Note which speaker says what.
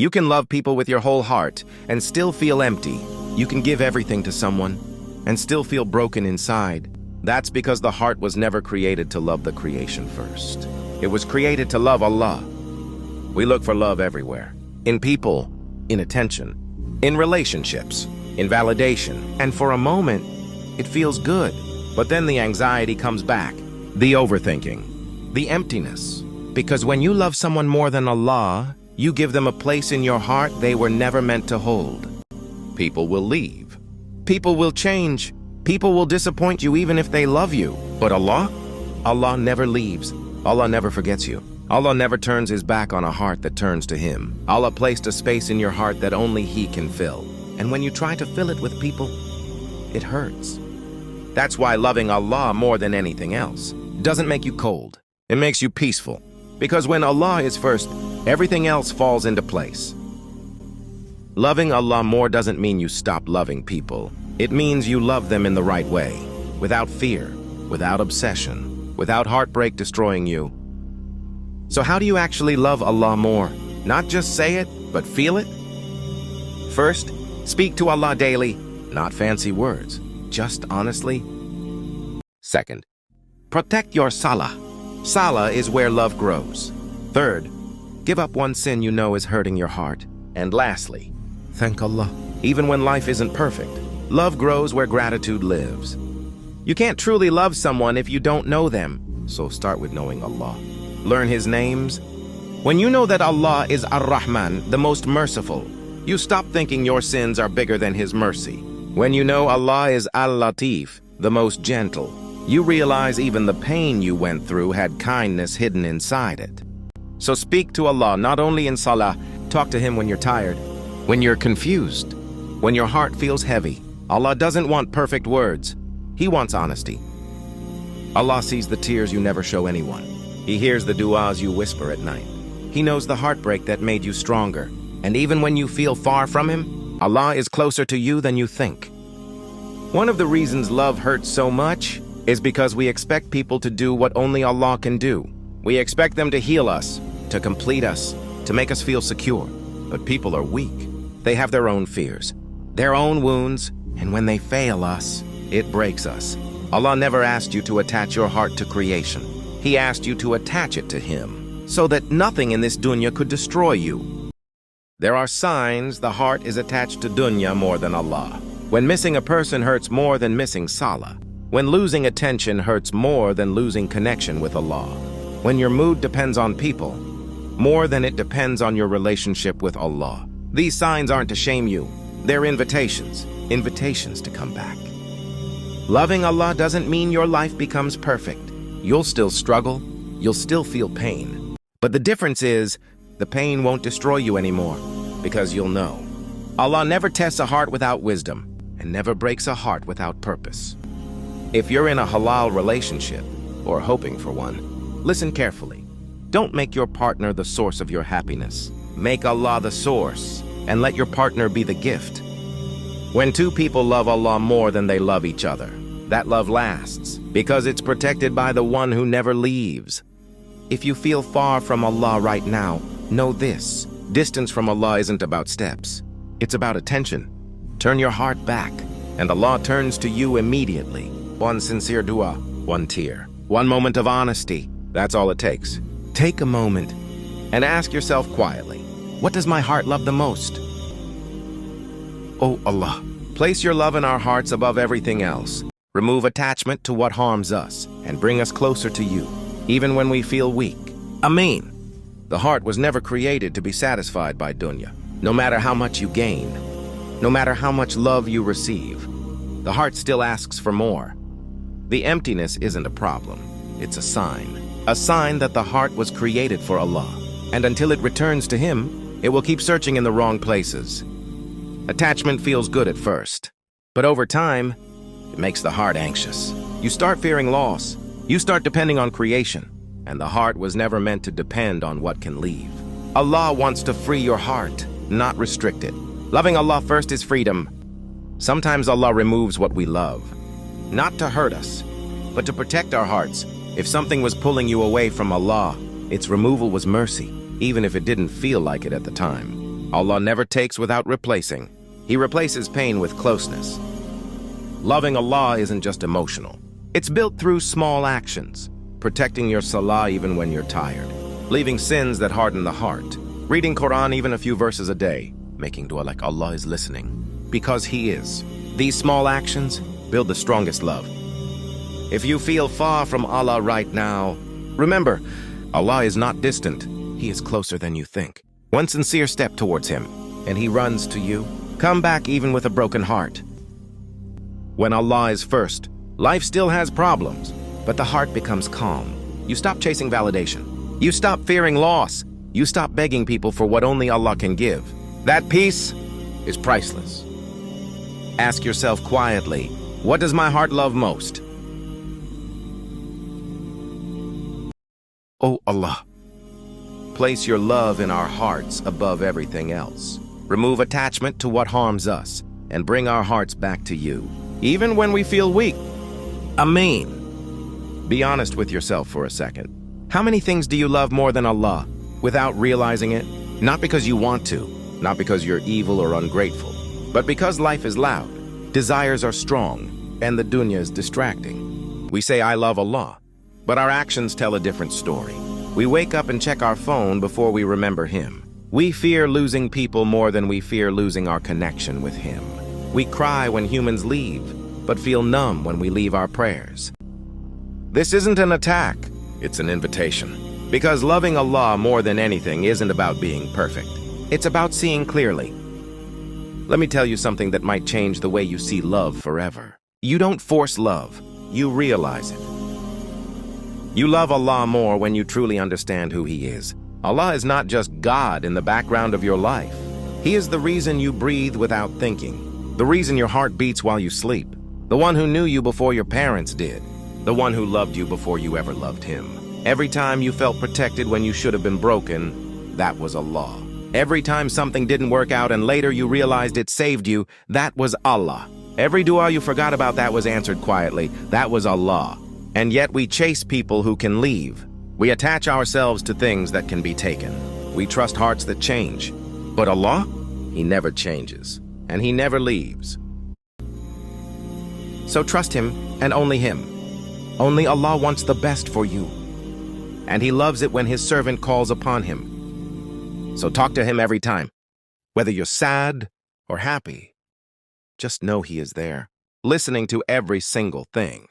Speaker 1: You can love people with your whole heart and still feel empty. You can give everything to someone and still feel broken inside. That's because the heart was never created to love the creation first. It was created to love Allah. We look for love everywhere. In people, in attention, in relationships, in validation. And for a moment, it feels good. But then the anxiety comes back. The overthinking. The emptiness. Because when you love someone more than Allah, you give them a place in your heart they were never meant to hold. People will leave. People will change. People will disappoint you even if they love you. But Allah? Allah never leaves. Allah never forgets you. Allah never turns his back on a heart that turns to him. Allah placed a space in your heart that only he can fill. And when you try to fill it with people, it hurts. That's why loving Allah more than anything else doesn't make you cold. It makes you peaceful. Because when Allah is first, everything else falls into place. Loving Allah more doesn't mean you stop loving people. It means you love them in the right way, without fear, without obsession, without heartbreak destroying you. So how do you actually love Allah more? Not just say it, but feel it? First, speak to Allah daily, not fancy words, just honestly. Second, protect your salah. Salah is where love grows. Third, give up one sin you know is hurting your heart. And lastly, thank Allah. Even when life isn't perfect, love grows where gratitude lives. You can't truly love someone if you don't know them, so start with knowing Allah. Learn his names. When you know that Allah is Ar-Rahman, the most merciful, you stop thinking your sins are bigger than his mercy. When you know Allah is Al-Latif, the most gentle, you realize even the pain you went through had kindness hidden inside it. So speak to Allah not only in salah, talk to him when you're tired, when you're confused, when your heart feels heavy. Allah doesn't want perfect words. He wants honesty. Allah sees the tears you never show anyone. He hears the du'as you whisper at night. He knows the heartbreak that made you stronger. And even when you feel far from him, Allah is closer to you than you think. One of the reasons love hurts so much is because we expect people to do what only Allah can do. We expect them to heal us, to complete us, to make us feel secure. But people are weak. They have their own fears, their own wounds, and when they fail us, it breaks us. Allah never asked you to attach your heart to creation. He asked you to attach it to him, so that nothing in this dunya could destroy you. There are signs the heart is attached to dunya more than Allah. When missing a person hurts more than missing salah. When losing attention hurts more than losing connection with Allah. When your mood depends on people, more than it depends on your relationship with Allah. These signs aren't to shame you. They're invitations to come back. Loving Allah doesn't mean your life becomes perfect. You'll still struggle, you'll still feel pain. But the difference is, the pain won't destroy you anymore, because you'll know. Allah never tests a heart without wisdom, and never breaks a heart without purpose. If you're in a halal relationship, or hoping for one, listen carefully. Don't make your partner the source of your happiness. Make Allah the source, and let your partner be the gift. When two people love Allah more than they love each other, that love lasts, because it's protected by the one who never leaves. If you feel far from Allah right now, know this. Distance from Allah isn't about steps. It's about attention. Turn your heart back, and Allah turns to you immediately. One sincere dua, one tear, one moment of honesty. That's all it takes. Take a moment and ask yourself quietly, what does my heart love the most? Oh Allah, place your love in our hearts above everything else. Remove attachment to what harms us and bring us closer to you, even when we feel weak. Ameen. The heart was never created to be satisfied by dunya. No matter how much you gain, no matter how much love you receive, the heart still asks for more. The emptiness isn't a problem, it's a sign that the heart was created for Allah. And until it returns to Him, it will keep searching in the wrong places. Attachment feels good at first, but over time, it makes the heart anxious. You start fearing loss. You start depending on creation. And the heart was never meant to depend on what can leave. Allah wants to free your heart, not restrict it. Loving Allah first is freedom. Sometimes Allah removes what we love, not to hurt us, but to protect our hearts. If something was pulling you away from Allah, its removal was mercy, even if it didn't feel like it at the time. Allah never takes without replacing. He replaces pain with closeness. Loving Allah isn't just emotional. It's built through small actions, protecting your salah even when you're tired, leaving sins that harden the heart, reading Quran even a few verses a day, making dua like Allah is listening, because He is. These small actions build the strongest love. If you feel far from Allah right now, remember, Allah is not distant. He is closer than you think. One sincere step towards Him, and He runs to you. Come back even with a broken heart. When Allah is first, life still has problems, but the heart becomes calm. You stop chasing validation. You stop fearing loss. You stop begging people for what only Allah can give. That peace is priceless. Ask yourself quietly, what does my heart love most? Oh Allah, place your love in our hearts above everything else. Remove attachment to what harms us and bring our hearts back to you, even when we feel weak. Ameen. Be honest with yourself for a second. How many things do you love more than Allah without realizing it? Not because you want to, not because you're evil or ungrateful, but because life is loud, desires are strong, and the dunya is distracting. We say, I love Allah, but our actions tell a different story. We wake up and check our phone before we remember Him. We fear losing people more than we fear losing our connection with Him. We cry when humans leave, but feel numb when we leave our prayers. This isn't an attack, it's an invitation. Because loving Allah more than anything isn't about being perfect. It's about seeing clearly. Let me tell you something that might change the way you see love forever. You don't force love, you realize it. You love Allah more when you truly understand who He is. Allah is not just God in the background of your life. He is the reason you breathe without thinking, the reason your heart beats while you sleep, the one who knew you before your parents did, the one who loved you before you ever loved Him. Every time you felt protected when you should have been broken, that was Allah. Every time something didn't work out and later you realized it saved you, that was Allah. Every dua you forgot about that was answered quietly, that was Allah. And yet we chase people who can leave. We attach ourselves to things that can be taken. We trust hearts that change. But Allah, He never changes, and He never leaves. So trust Him and only Him. Only Allah wants the best for you. And He loves it when His servant calls upon Him. So talk to Him every time. Whether you're sad or happy, just know He is there, listening to every single thing.